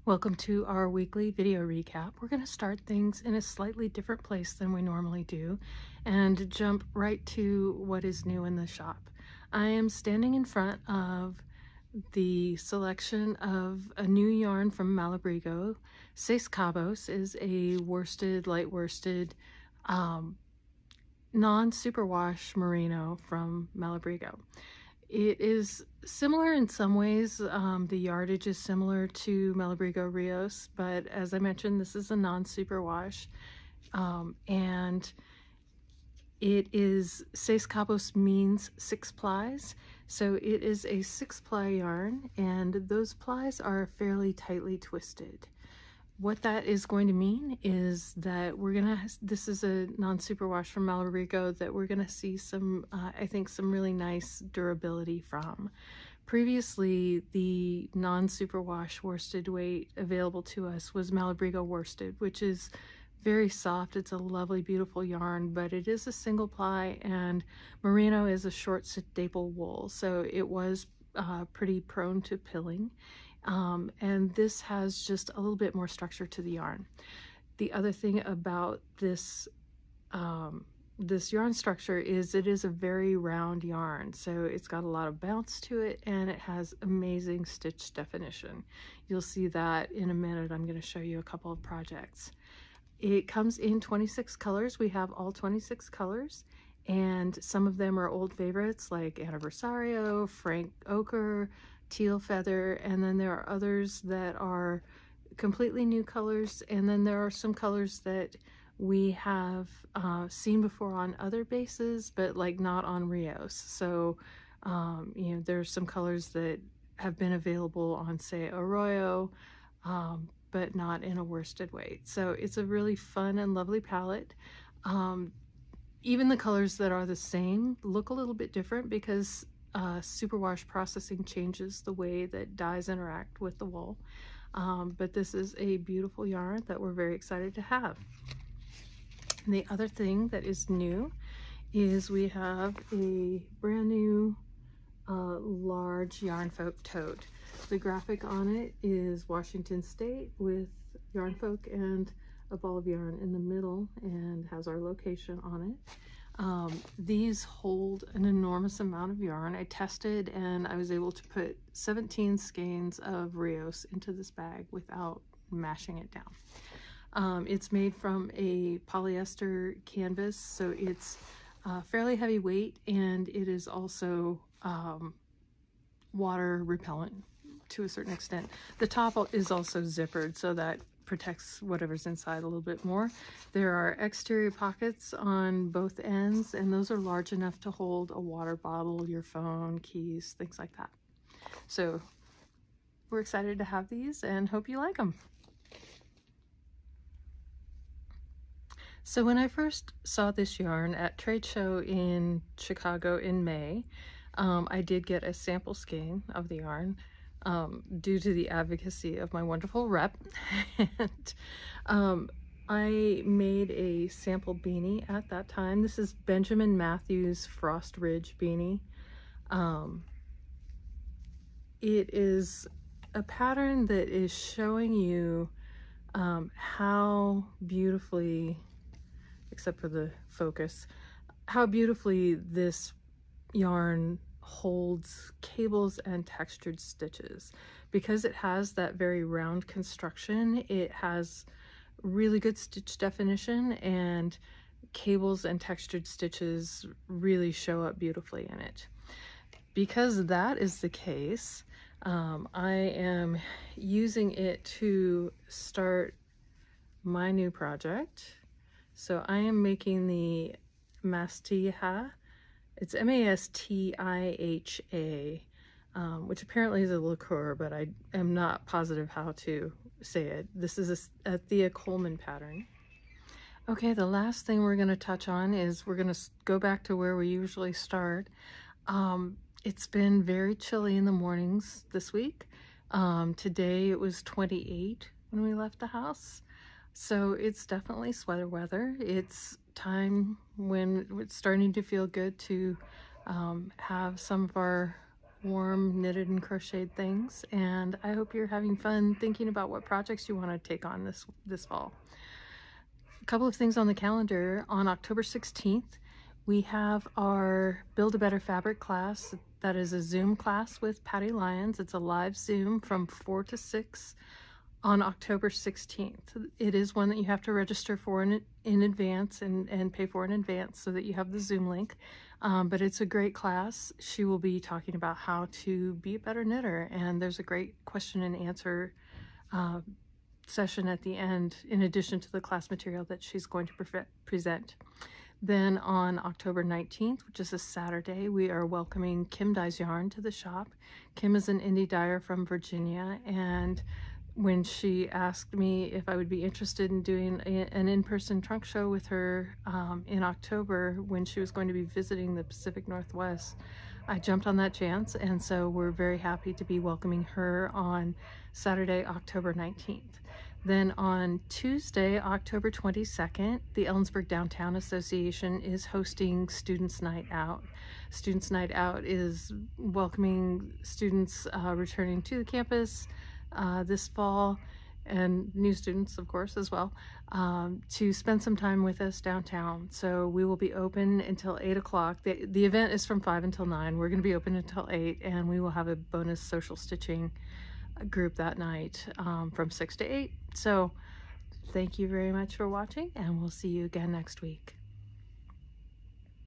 Welcome to our weekly video recap. We're going to start things in a slightly different place than we normally do and jump right to what is new in the shop. I am standing in front of the selection of a new yarn from Malabrigo. Seis Cabos is a worsted, light worsted, non-superwash merino from Malabrigo. It is similar in some ways. The yardage is similar to Malabrigo Rios, but as I mentioned, this is a non-superwash, and it is, Seis Cabos means 6 plies, so it is a 6-ply yarn, and those plies are fairly tightly twisted. What that is going to mean is that we're gonna, this is a non-superwash from Malabrigo that we're gonna see some, I think some really nice durability from. Previously, the non-superwash worsted weight available to us was Malabrigo worsted, which is very soft. It's a lovely, beautiful yarn, but it is a single ply, and merino is a short staple wool, so it was pretty prone to pilling. And this has just a little bit more structure to the yarn. The other thing about this this yarn structure is it is a very round yarn, so it's got a lot of bounce to it, and it has amazing stitch definition. You'll see that in a minute. I'm going to show you a couple of projects. It comes in 26 colors. We have all 26 colors, and some of them are old favorites like Anniversario, Frank Ochre, Teal Feather, and then there are others that are completely new colors, and then there are some colors that we have seen before on other bases, but like not on Rios. So you know, there's some colors that have been available on, say, Arroyo, but not in a worsted weight. So it's a really fun and lovely palette. Even the colors that are the same look a little bit different because superwash processing changes the way that dyes interact with the wool. But this is a beautiful yarn that we're very excited to have. And the other thing that is new is we have a brand new large Yarn Folk tote. The graphic on it is Washington State with Yarn Folk and a ball of yarn in the middle, and has our location on it. These hold an enormous amount of yarn. I tested and I was able to put 17 skeins of Rios into this bag without mashing it down. It's made from a polyester canvas, so it's fairly heavy weight, and it is also water repellent to a certain extent. The top is also zippered, so that protects whatever's inside a little bit more. There are exterior pockets on both ends, and those are large enough to hold a water bottle, your phone, keys, things like that. So we're excited to have these and hope you like them. So when I first saw this yarn at trade show in Chicago in May, I did get a sample skein of the yarn. Due to the advocacy of my wonderful rep. And I made a sample beanie at that time. This is Benjamin Matthews Frost Ridge beanie. It is a pattern that is showing you how beautifully, except for the focus, how beautifully this yarn holds cables and textured stitches. Because it has that very round construction, it has really good stitch definition, and cables and textured stitches really show up beautifully in it. Because that is the case, I am using it to start my new project. So I am making the Mastija. It's M-A-S-T-I-H-A, which apparently is a liqueur, but I am not positive how to say it. This is a Thea Coleman pattern. Okay, the last thing we're going to touch on is we're going to go back to where we usually start. It's been very chilly in the mornings this week. Today it was 28 when we left the house. So it's definitely sweater weather. It's time when it's starting to feel good to have some of our warm knitted and crocheted things, and I hope you're having fun thinking about what projects you want to take on this fall. A couple of things on the calendar. On October 16th, we have our Build a Better Fabric class. That is a Zoom class with Patty Lyons. It's a live Zoom from 4 to 6 on October 16th. It is one that you have to register for in advance and pay for in advance so that you have the Zoom link. But it's a great class. She will be talking about how to be a better knitter, and there's a great question and answer session at the end in addition to the class material that she's going to present. Then on October 19th, which is a Saturday, we are welcoming Kim Dyes Yarn to the shop. Kim is an indie dyer from Virginia, and when she asked me if I would be interested in doing an in-person trunk show with her in October when she was going to be visiting the Pacific Northwest, I jumped on that chance, and so we're very happy to be welcoming her on Saturday, October 19th. Then on Tuesday, October 22nd, the Ellensburg Downtown Association is hosting Students Night Out. Students Night Out is welcoming students returning to the campus this fall, and new students, of course, as well, to spend some time with us downtown. So we will be open until 8 o'clock. The event is from 5 until 9. We're going to be open until 8, and we will have a bonus social stitching group that night from 6 to 8. So thank you very much for watching, and we'll see you again next week.